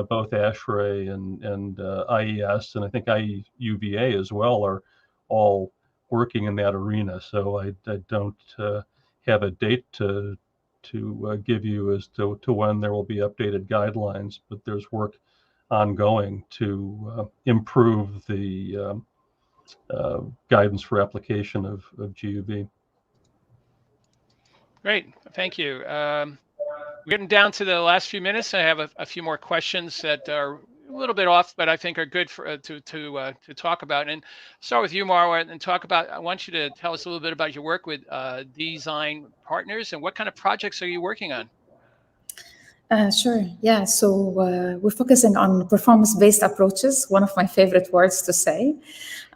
both ASHRAE and IES, and I think IUVA as well, are all working in that arena. So I don't have a date to give you as to when there will be updated guidelines, but there's work ongoing to improve the guidance for application of GUV. Great, thank you. We're getting down to the last few minutes. I have a few more questions that are a little bit off, but I think are good for to talk about. And start with you, Marwa, and talk about. I want you to tell us a little bit about your work with design partners and what kind of projects are you working on? Sure. Yeah. So we're focusing on performance-based approaches, one of my favorite words to say,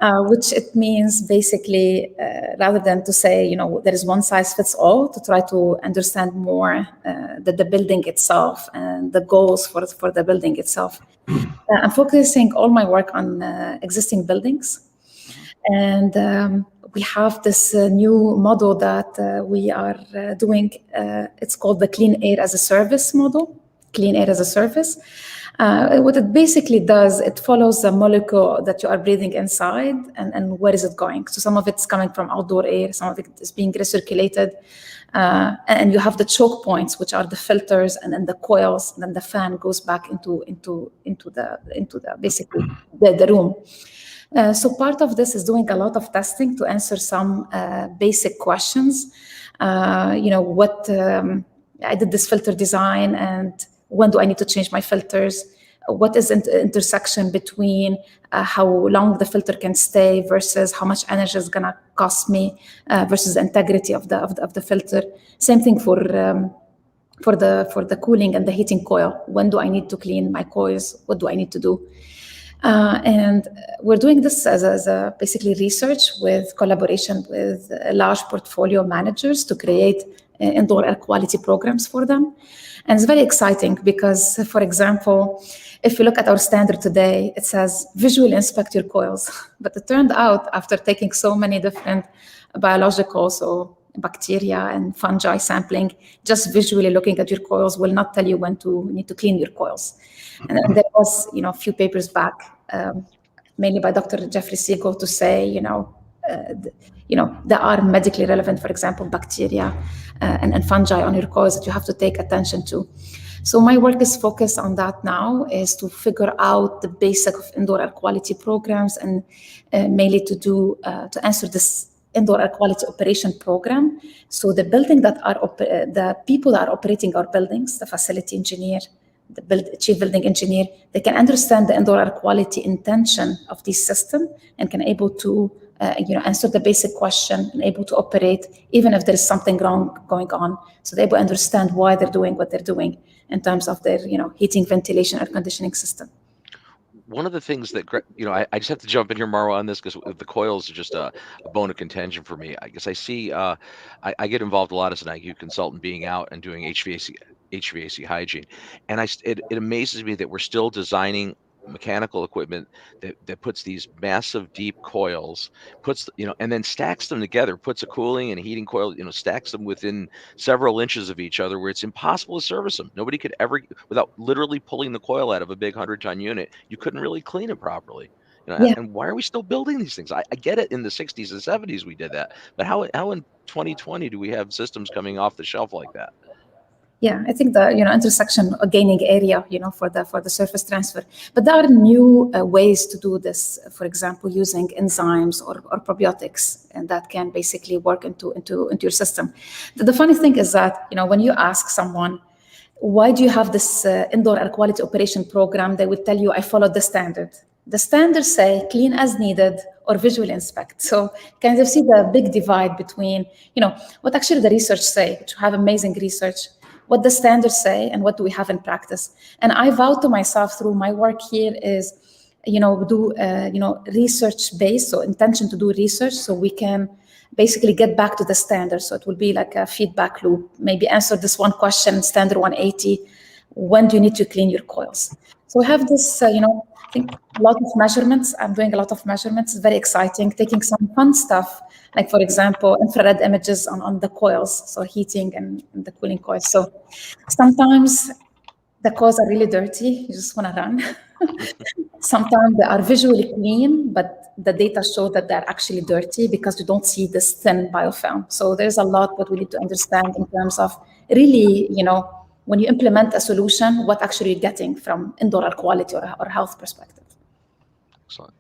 which it means basically, rather than to say, there is one size fits all, to try to understand more the building itself and the goals for the building itself. I'm focusing all my work on existing buildings. And we have this new model that we are doing. It's called the Clean Air as a Service model, Clean Air as a Service. What it basically does, it follows the molecule that you are breathing inside and where is it going. So some of it's coming from outdoor air, some of it is being recirculated. And you have the choke points, which are the filters, and then the coils, and then the fan goes back into the basically the room. So part of this is doing a lot of testing to answer some basic questions. I did this filter design, and when do I need to change my filters? What is the intersection between how long the filter can stay versus how much energy is gonna cost me versus the integrity of the filter? Same thing for the cooling and the heating coil. When do I need to clean my coils? What do I need to do? And we're doing this as a basically research with collaboration with large portfolio managers to create indoor air quality programs for them. And it's very exciting because, for example, if you look at our standard today, it says visually inspect your coils. But it turned out, after taking so many different biologicals, so bacteria and fungi sampling, just visually looking at your coils will not tell you when to need to clean your coils. And there was, a few papers back, mainly by Dr. Jeffrey Siegel, to say, that are medically relevant, for example, bacteria and fungi on your coils that you have to take attention to. So my work is focused on that now, is to figure out the basic of indoor air quality programs, and mainly to answer this indoor air quality operation program. So the building the people that are operating our buildings, the facility engineer, the chief building engineer, they can understand the indoor air quality intention of this system and can able to answer the basic question and able to operate even if there is something wrong going on. So they able to understand why they're doing what they're doing in terms of their heating, ventilation, air conditioning system. One of the things that I just have to jump in here, Marwa, on this because the coils are just a bone of contention for me. I guess I see I get involved a lot as an Iaq consultant, being out and doing HVAC hygiene, and it amazes me that we're still designing mechanical equipment that puts these massive deep coils, and then stacks them together, puts a cooling and a heating coil, stacks them within several inches of each other, where it's impossible to service them. Nobody could ever, without literally pulling the coil out of a big 100-ton unit, you couldn't really clean it properly. Yeah. And why are we still building these things? I get it, in the 60s and 70s we did that, but how in 2020 do we have systems coming off the shelf like that? Yeah, I think the intersection gaining area for the surface transfer, but there are new ways to do this. For example, using enzymes or probiotics, and that can basically work into your system. The funny thing is that when you ask someone, why do you have this indoor air quality operation program, they will tell you, I followed the standard. The standards say clean as needed or visually inspect. So kind of see the big divide between what actually the research say, which have amazing research, what the standards say, and what do we have in practice. And I vow to myself through my work here is, do research based, so intention to do research, so we can basically get back to the standard. So it will be like a feedback loop. Maybe answer this one question, standard 180. When do you need to clean your coils? So we have this, I think a lot of measurements. I'm doing a lot of measurements. It's very exciting. Taking some fun stuff, like for example, infrared images on the coils, so heating and the cooling coils. So sometimes the coils are really dirty. You just want to run. Sometimes they are visually clean, but the data show that they're actually dirty because you don't see this thin biofilm. So there's a lot what we need to understand in terms of really, when you implement a solution, what actually you're getting from indoor air quality or health perspective. Excellent.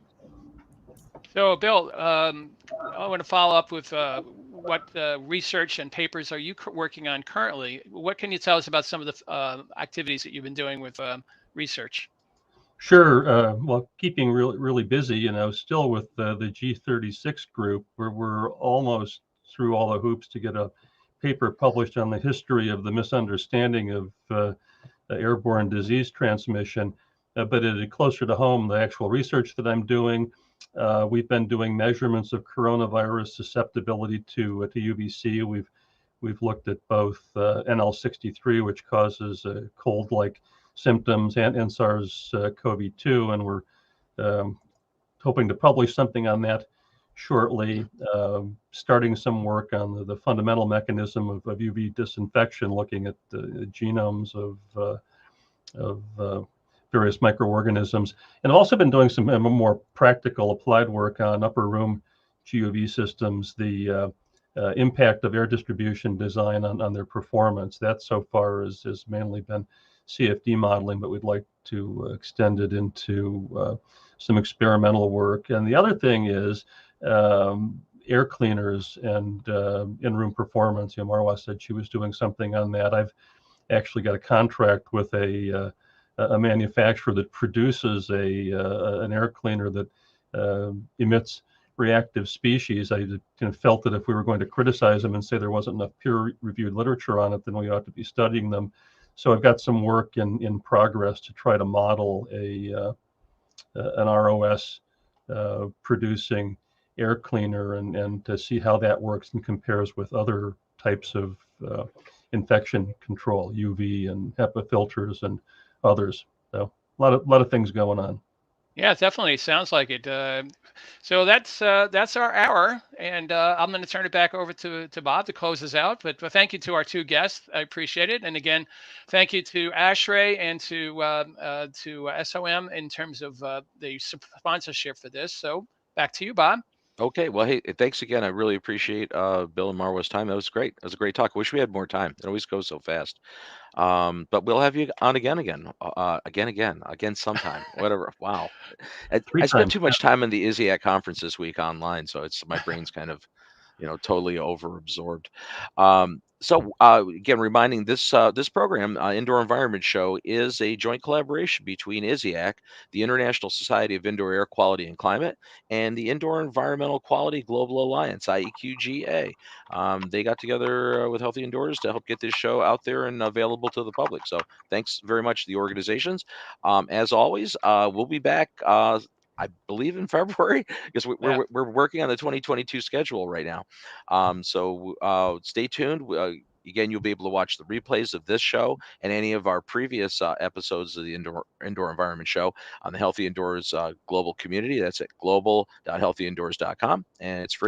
So, Bill, I want to follow up with what research and papers are you working on currently? What can you tell us about some of the activities that you've been doing with research? Sure. Well, keeping really busy, still with the G36 group, where we're almost through all the hoops to get a paper published on the history of the misunderstanding of airborne disease transmission. But closer to home, the actual research that I'm doing, we've been doing measurements of coronavirus susceptibility to UVC. We've looked at both NL63, which causes cold-like symptoms, and SARS-CoV-2, and we're hoping to publish something on that shortly. Starting some work on the fundamental mechanism of UV disinfection, looking at the genomes of various microorganisms, and I've also been doing some more practical applied work on upper room GUV systems, the impact of air distribution design on their performance. That so far has mainly been CFD modeling, but we'd like to extend it into some experimental work. And the other thing is air cleaners and in-room performance. Marwa said she was doing something on that. I've actually got a contract with a manufacturer that produces an air cleaner that emits reactive species. I felt that if we were going to criticize them and say there wasn't enough peer-reviewed literature on it, then we ought to be studying them. So I've got some work in progress to try to model an ROS producing air cleaner and to see how that works and compares with other types of infection control, UV and HEPA filters and others. So a lot of things going on. Yeah, definitely sounds like it. So that's our hour, and I'm going to turn it back over to Bob to close us out. But thank you to our two guests. I appreciate it. And again, thank you to ASHRAE and to SOM in terms of the sponsorship for this. So back to you, Bob. Okay. Well, hey, thanks again. I really appreciate Bill and Marwa's time. That was great. That was a great talk. Wish we had more time. It always goes so fast. But we'll have you on again sometime. Whatever. Wow. Three I spent times. too much time in the Iaq conference this week online, so it's my brain's kind of totally overabsorbed. Again, reminding this program, Indoor Environment Show, is a joint collaboration between ISIAC, the International Society of Indoor Air Quality and Climate, and the Indoor Environmental Quality Global Alliance, IEQGA. They got together with Healthy Indoors to help get this show out there and available to the public. So thanks very much to the organizations. As always, we'll be back. I believe in February, because Yeah. we're working on the 2022 schedule right now. Stay tuned. Again, you'll be able to watch the replays of this show and any of our previous episodes of the Indoor Environment Show on the Healthy Indoors global community. That's at global.healthyindoors.com, and it's free.